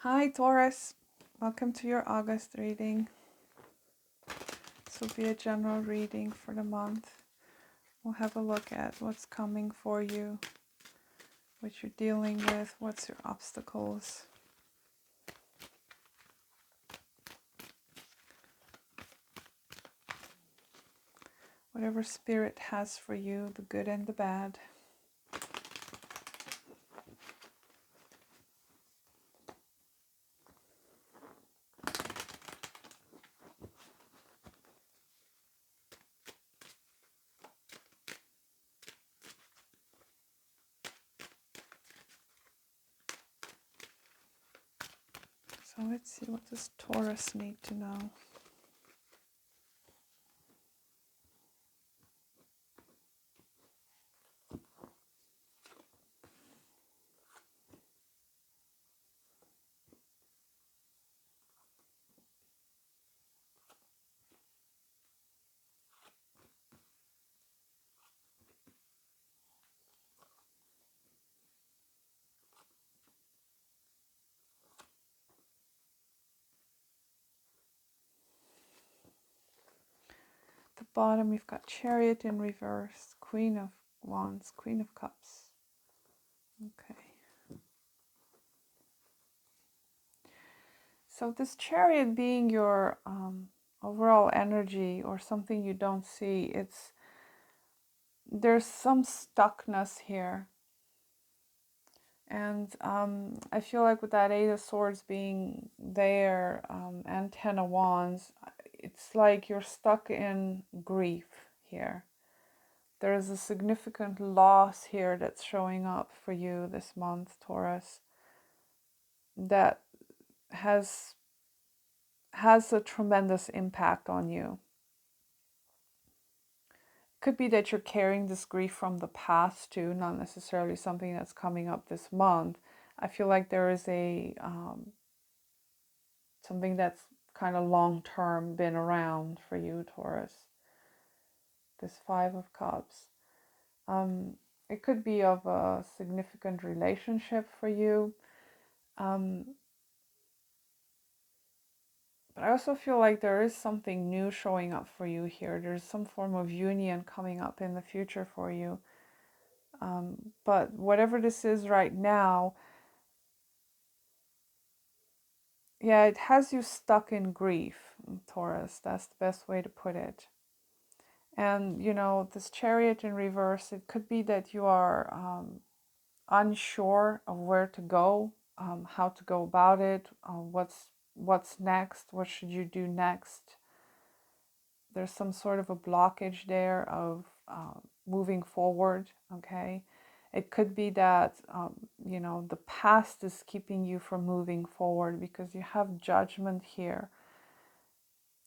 Hi Taurus, welcome to your August reading. This will be a general reading for the month. We'll have a look at what's coming for you, what you're dealing with, what's your obstacles. Whatever Spirit has for you, the good and the bad. So let's see, what does Taurus need to know? At the bottom we've got Chariot in reverse, Queen of Wands, Queen of Cups. Okay. So this Chariot being your overall energy or something you don't see, there's some stuckness here. And I feel like with that Eight of Swords being there and Ten of Wands, it's like you're stuck in grief here. There's a significant loss here that's showing up for you this month, Taurus, that has a tremendous impact on you. Could be that you're carrying this grief from the past too, not necessarily something that's coming up this month. I feel like there is a something that's kind of long term been around for you, Taurus. This Five of Cups. It could be of a significant relationship for you. But I also feel like there is something new showing up for you here. There's some form of union coming up in the future for you. But whatever this is right now, yeah, it has you stuck in grief, Taurus. That's the best way to put it. And, you know, this Chariot in reverse, it could be that you are unsure of where to go, how to go about it, what's next, what should you do next. There's some sort of a blockage there of moving forward, okay? It could be that, you know, the past is keeping you from moving forward because you have Judgment here.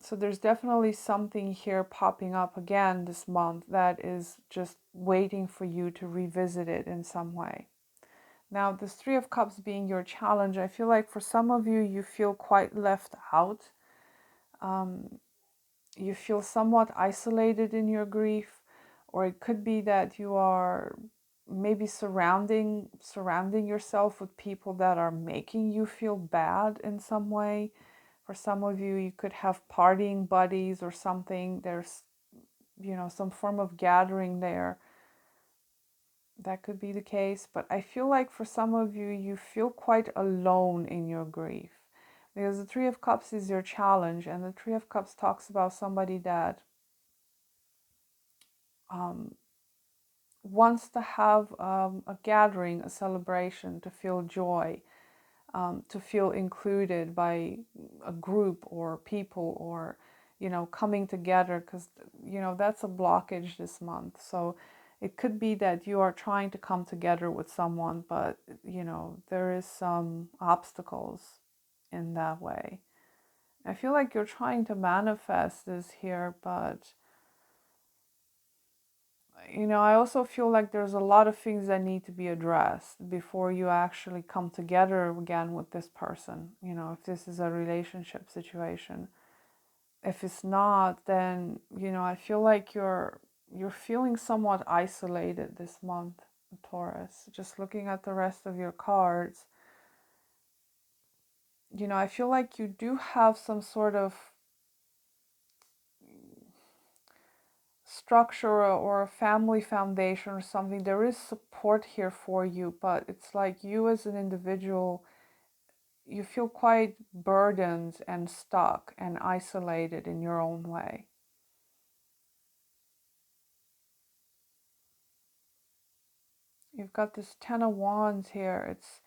So there's definitely something here popping up again this month that is just waiting for you to revisit it in some way. Now, this Three of Cups being your challenge, I feel like for some of you, you feel quite left out. You feel somewhat isolated in your grief, or it could be that you are maybe surrounding yourself with people that are making you feel bad in some way. For some of you, you could have partying buddies or something. There's, you know, some form of gathering there. That could be the case. But I feel like for some of you, you feel quite alone in your grief. Because the Three of Cups is your challenge. And the Three of Cups talks about somebody that wants to have a gathering, a celebration, to feel joy, to feel included by a group or people, or, you know, coming together, because, you know, that's a blockage this month. So it could be that you are trying to come together with someone, but, you know, there is some obstacles in that way. I feel like you're trying to manifest this here, but, you know, I also feel like there's a lot of things that need to be addressed before you actually come together again with this person. You know, if this is a relationship situation. If it's not, then, you know, I feel like you're feeling somewhat isolated this month, Taurus. Just looking at the rest of your cards, you know, I feel like you do have some sort of structure or a family foundation or something. There is support here for you, but it's like you as an individual, you feel quite burdened and stuck and isolated in your own way. You've got this Ten of Wands here. It's,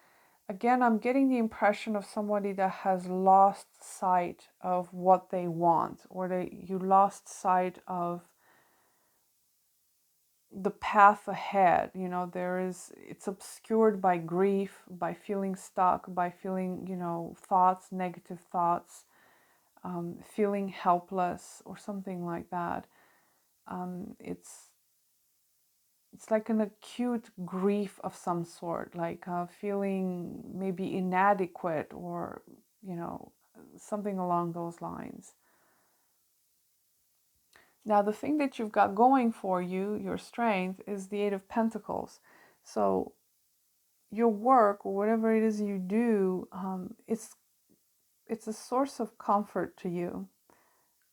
again, I'm getting the impression of somebody that has lost sight of what they want, or you lost sight of the path ahead. You know, it's obscured by grief, by feeling stuck, by feeling, you know, thoughts, negative thoughts, feeling helpless or something like that. It's like an acute grief of some sort, like feeling maybe inadequate, or, you know, something along those lines. Now, the thing that you've got going for you, your strength, is the Eight of Pentacles. So your work, or whatever it is you do, it's a source of comfort to you.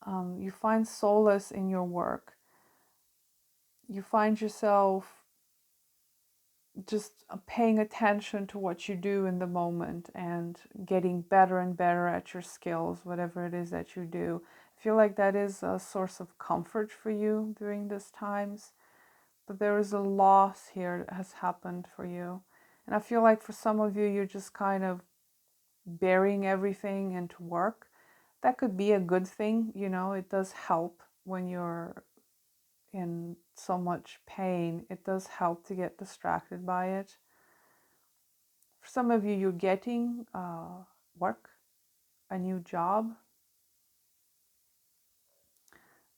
You find solace in your work. You find yourself just paying attention to what you do in the moment and getting better and better at your skills, whatever it is that you do. I feel like that is a source of comfort for you during these times. But there is a loss here that has happened for you. And I feel like for some of you, you're just kind of burying everything into work. That could be a good thing, you know, it does help when you're in so much pain. It does help to get distracted by it. For some of you, you're getting work, a new job,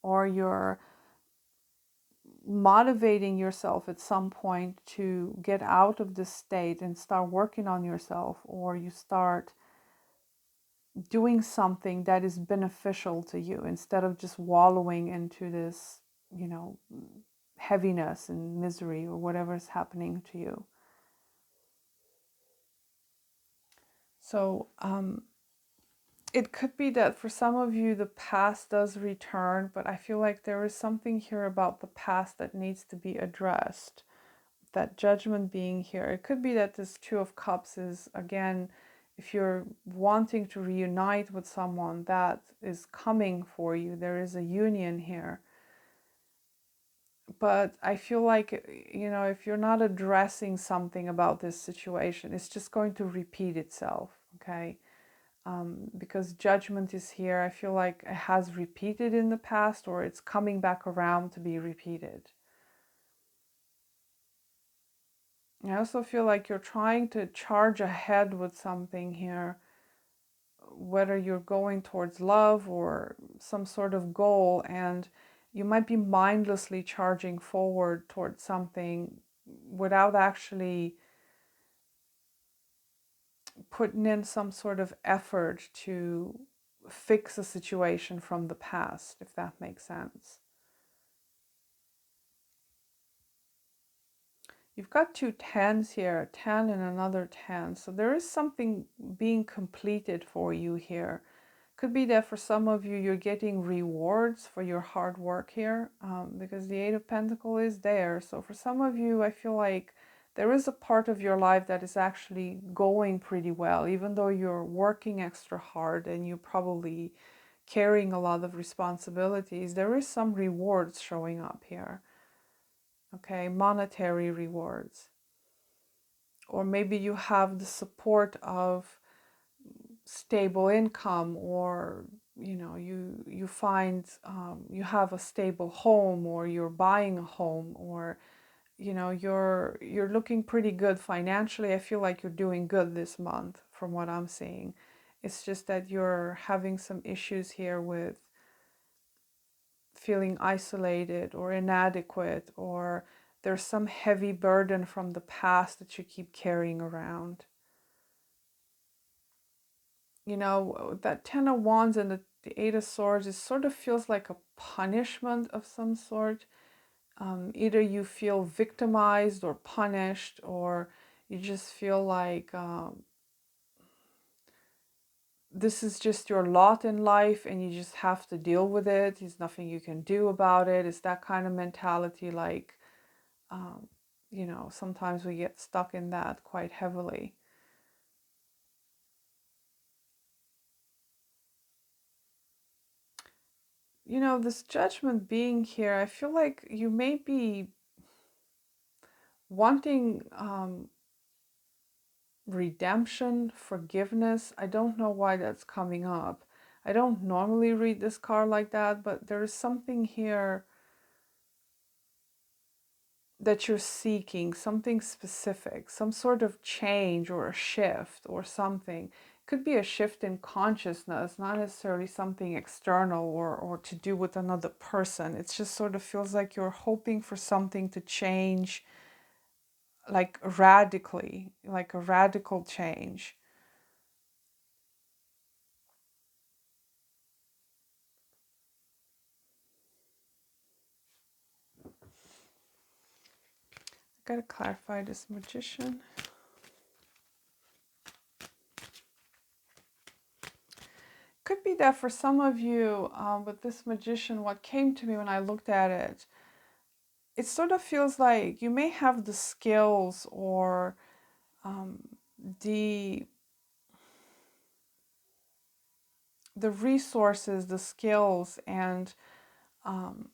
or you're motivating yourself at some point to get out of this state and start working on yourself, or you start doing something that is beneficial to you instead of just wallowing into this, you know, heaviness and misery or whatever is happening to you. So it could be that for some of you the past does return, but I feel like there is something here about the past that needs to be addressed. That Judgment being here. It could be that this Two of Cups is, again, if you're wanting to reunite with someone, that is coming for you. There is a union here. But I feel like, you know, if you're not addressing something about this situation, it's just going to repeat itself, okay? Because Judgment is here. I feel like it has repeated in the past, or it's coming back around to be repeated. I also feel like you're trying to charge ahead with something here, whether you're going towards love or some sort of goal, and you might be mindlessly charging forward towards something without actually putting in some sort of effort to fix a situation from the past, if that makes sense. You've got two tens here, a 10 and another 10. So there is something being completed for you here. Could be that for some of you, you're getting rewards for your hard work here, because the Eight of Pentacles is there. So for some of you, I feel like there is a part of your life that is actually going pretty well, even though you're working extra hard and you're probably carrying a lot of responsibilities. There is some rewards showing up here, okay, monetary rewards. Or maybe you have the support of stable income, or you know, you find you have a stable home, or you're buying a home, or you know, you're looking pretty good financially. I feel like you're doing good this month from what I'm seeing. It's just that you're having some issues here with feeling isolated or inadequate, or there's some heavy burden from the past that you keep carrying around. You know, that Ten of Wands and the Eight of Swords, it sort of feels like a punishment of some sort. Either you feel victimized or punished, or you just feel like this is just your lot in life and you just have to deal with it. There's nothing you can do about it. It's that kind of mentality, like, um, you know, sometimes we get stuck in that quite heavily. You know, this judgment being here, I feel like you may be wanting redemption, forgiveness. I don't know why that's coming up. I don't normally read this card like that, but there is something here that you're seeking, something specific, some sort of change or a shift or something. It could be a shift in consciousness, not necessarily something external or to do with another person. It just sort of feels like you're hoping for something to change, like radically, like a radical change. I gotta clarify this Magician. Could be that for some of you, with this Magician, what came to me when I looked at it, it sort of feels like you may have the skills or um, the the resources, the skills, um,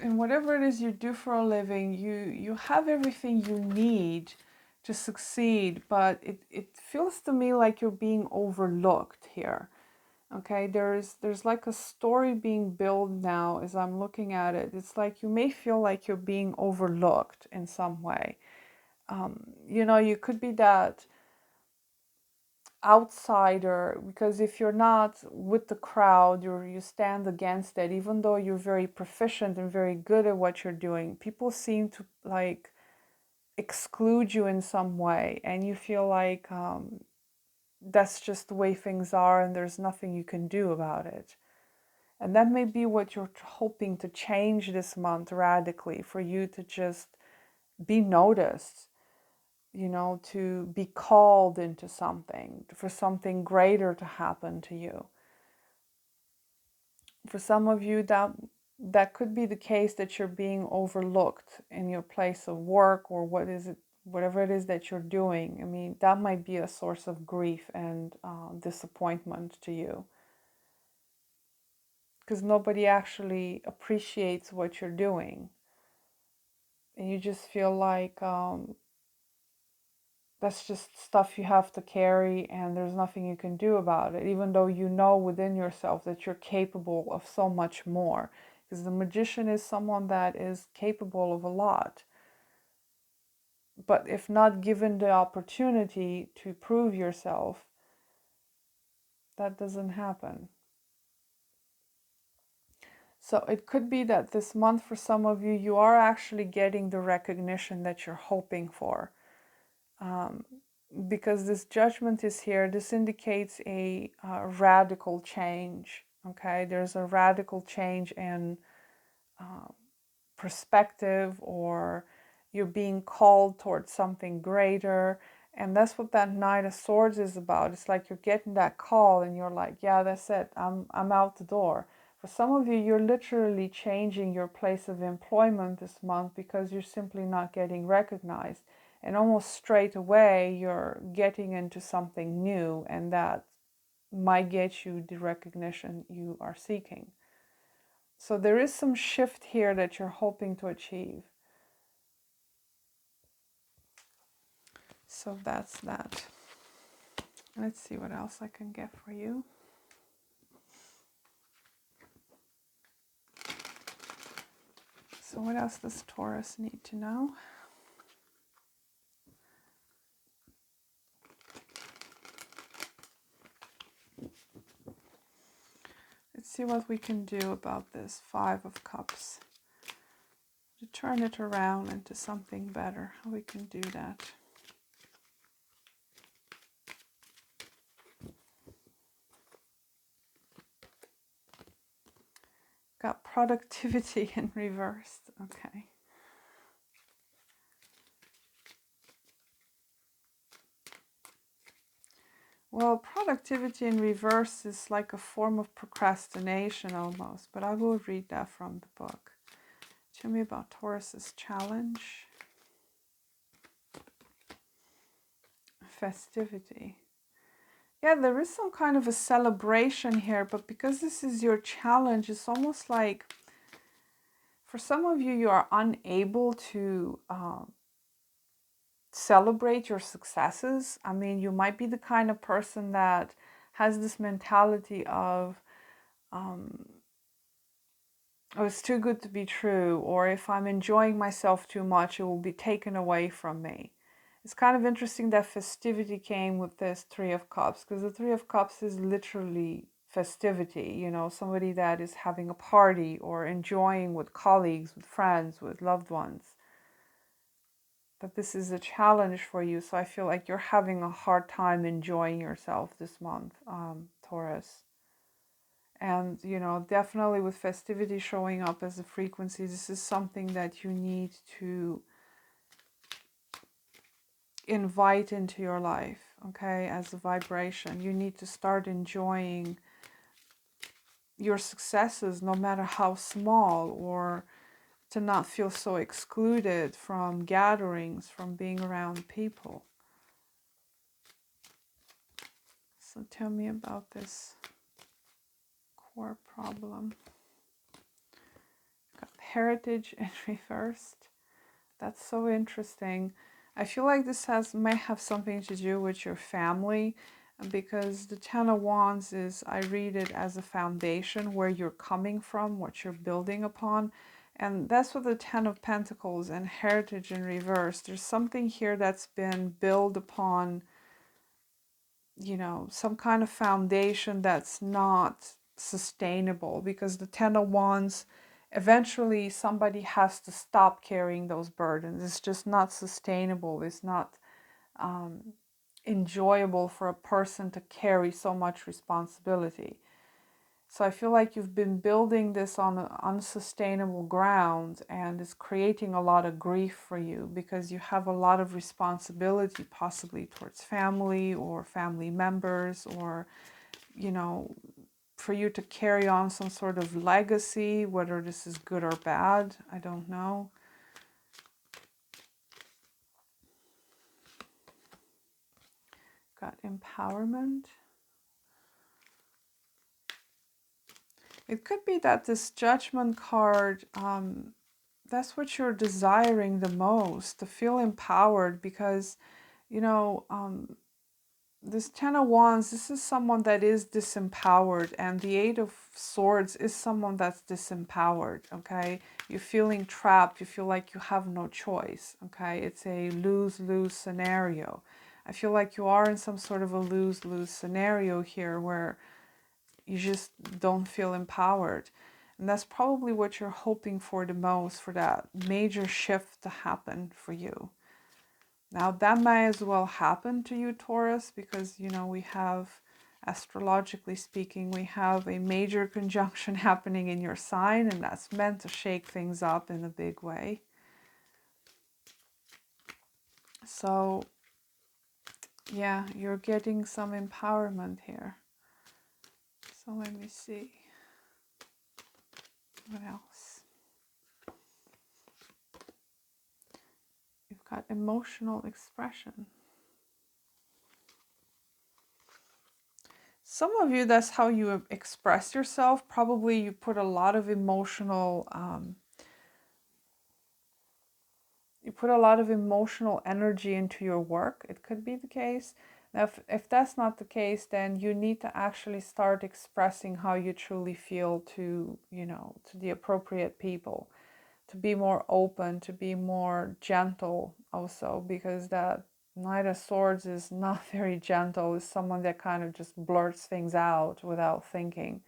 and whatever it is you do for a living, you have everything you need to succeed, but it feels to me like you're being overlooked here. Okay, there's like a story being built now as I'm looking at it. It's like you may feel like you're being overlooked in some way. You know, you could be that outsider, because if you're not with the crowd, you stand against it. Even though you're very proficient and very good at what you're doing, people seem to like exclude you in some way, and you feel like that's just the way things are and there's nothing you can do about it. And that may be what you're hoping to change this month radically, for you to just be noticed, you know, to be called into something, for something greater to happen to you. For some of you, that could be the case, that you're being overlooked in your place of work, or whatever it is that you're doing. I mean, that might be a source of grief and disappointment to you, because nobody actually appreciates what you're doing. And you just feel like that's just stuff you have to carry and there's nothing you can do about it, even though you know within yourself that you're capable of so much more. Because the Magician is someone that is capable of a lot. But if not given the opportunity to prove yourself, that doesn't happen. So it could be that this month, for some of you, you are actually getting the recognition that you're hoping for. Um, because this Judgment is here, this indicates a radical change. Okay, there's a radical change in uh, perspective, or you're being called towards something greater. And that's what that Knight of Swords is about. It's like you're getting that call and you're like, yeah, that's it, I'm out the door. For some of you, you're literally changing your place of employment this month because you're simply not getting recognized. And almost straight away, you're getting into something new, and that might get you the recognition you are seeking. So there is some shift here that you're hoping to achieve. So that's that. Let's see what else I can get for you. So what else does Taurus need to know? Let's see what we can do about this Five of Cups, to turn it around into something better. How we can do that. Got productivity in reversed. Okay. Well, productivity in reverse is like a form of procrastination almost, but I will read that from the book. Tell me about Taurus's challenge. Festivity. Yeah, there is some kind of a celebration here, but because this is your challenge, it's almost like for some of you, you are unable to celebrate your successes. I mean, you might be the kind of person that has this mentality of, oh, it's too good to be true, or if I'm enjoying myself too much, it will be taken away from me. It's kind of interesting that festivity came with this Three of Cups, because the Three of Cups is literally festivity, you know, somebody that is having a party or enjoying with colleagues, with friends, with loved ones. But this is a challenge for you, so I feel like you're having a hard time enjoying yourself this month, Taurus. And, you know, definitely with festivity showing up as a frequency, this is something that you need to invite into your life, okay, as a vibration. You need to start enjoying your successes, no matter how small, or to not feel so excluded from gatherings, from being around people. So tell me about this core problem. Got heritage in reversed. That's so interesting. I feel like this may have something to do with your family, because the Ten of Wands is, I read it as a foundation, where you're coming from, what you're building upon. And that's what the Ten of Pentacles and heritage in reverse. There's something here that's been built upon, you know, some kind of foundation that's not sustainable, because the Ten of Wands, eventually somebody has to stop carrying those burdens. It's just not sustainable. It's not enjoyable for a person to carry so much responsibility. So I feel like you've been building this on an unsustainable ground, and it's creating a lot of grief for you, because you have a lot of responsibility, possibly towards family or family members, or, you know, for you to carry on some sort of legacy, whether this is good or bad, I don't know. Got empowerment. It could be that this judgment card, that's what you're desiring the most, to feel empowered, because, you know, this Ten of Wands, this is someone that is disempowered, and the Eight of Swords is someone that's disempowered, okay? You're feeling trapped, you feel like you have no choice, okay? It's a lose-lose scenario. I feel like you are in some sort of a lose-lose scenario here, where you just don't feel empowered. And that's probably what you're hoping for the most, for that major shift to happen for you. Now, that may as well happen to you, Taurus, because, you know, we have, astrologically speaking, we have a major conjunction happening in your sign, and that's meant to shake things up in a big way. So, yeah, you're getting some empowerment here. So let me see. What else? You've got emotional expression. Some of you, that's how you express yourself. Probably you put a lot of emotional, energy into your work. It could be the case. Now, if that's not the case, then you need to actually start expressing how you truly feel to, you know, to the appropriate people, to be more open, to be more gentle also, because that Knight of Swords is not very gentle. It's someone that kind of just blurts things out without thinking.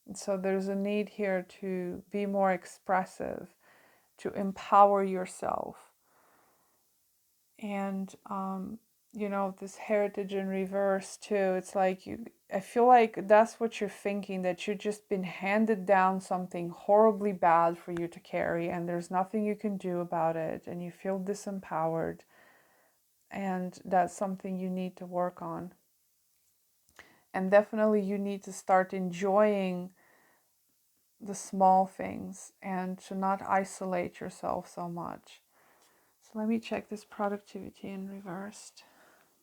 And so there's a need here to be more expressive, to empower yourself. And, you know, this heritage in reverse too, it's like I feel like that's what you're thinking, that you've just been handed down something horribly bad for you to carry, and there's nothing you can do about it, and you feel disempowered, and that's something you need to work on. And definitely you need to start enjoying the small things and to not isolate yourself so much. So let me check this productivity in reversed.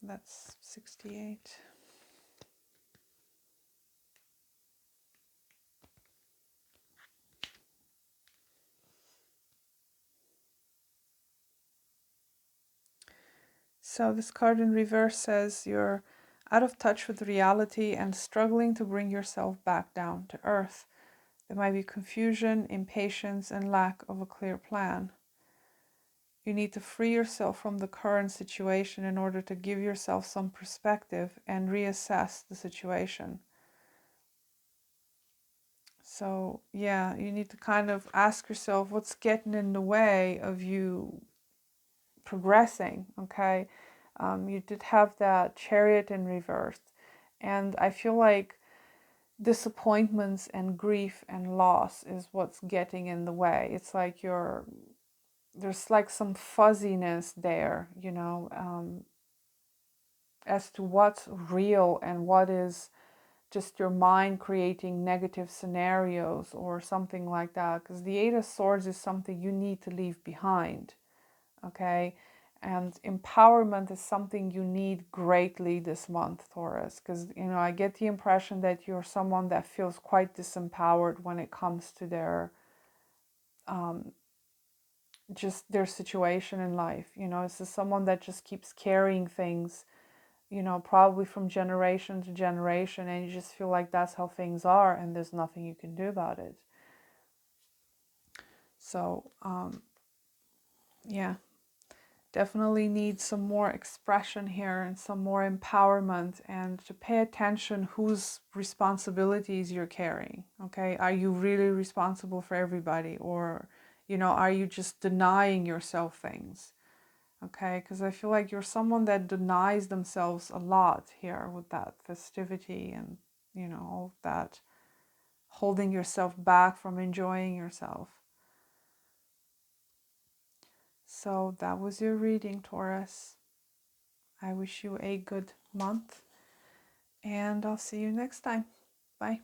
That's 68. So this card in reverse says you're out of touch with reality and struggling to bring yourself back down to earth. There might be confusion, impatience, and lack of a clear plan. You need to free yourself from the current situation in order to give yourself some perspective and reassess the situation. So, yeah, you need to kind of ask yourself what's getting in the way of you progressing, okay? You did have that Chariot in reverse. And I feel like disappointments and grief and loss is what's getting in the way. It's like there's like some fuzziness there, as to what's real and what is just your mind creating negative scenarios or something like that. Because the Eight of Swords is something you need to leave behind, okay? And empowerment is something you need greatly this month, Taurus, because, I get the impression that you're someone that feels quite disempowered when it comes to just their situation in life. This is someone that just keeps carrying things, probably from generation to generation, and you just feel like that's how things are and there's nothing you can do about it. So, yeah, definitely need some more expression here and some more empowerment, and to pay attention whose responsibilities you're carrying. Okay, are you really responsible for everybody, or are you just denying yourself things? Okay, because I feel like you're someone that denies themselves a lot here with that festivity and all of that, holding yourself back from enjoying yourself. So that was your reading, Taurus. I wish you a good month, and I'll see you next time. Bye.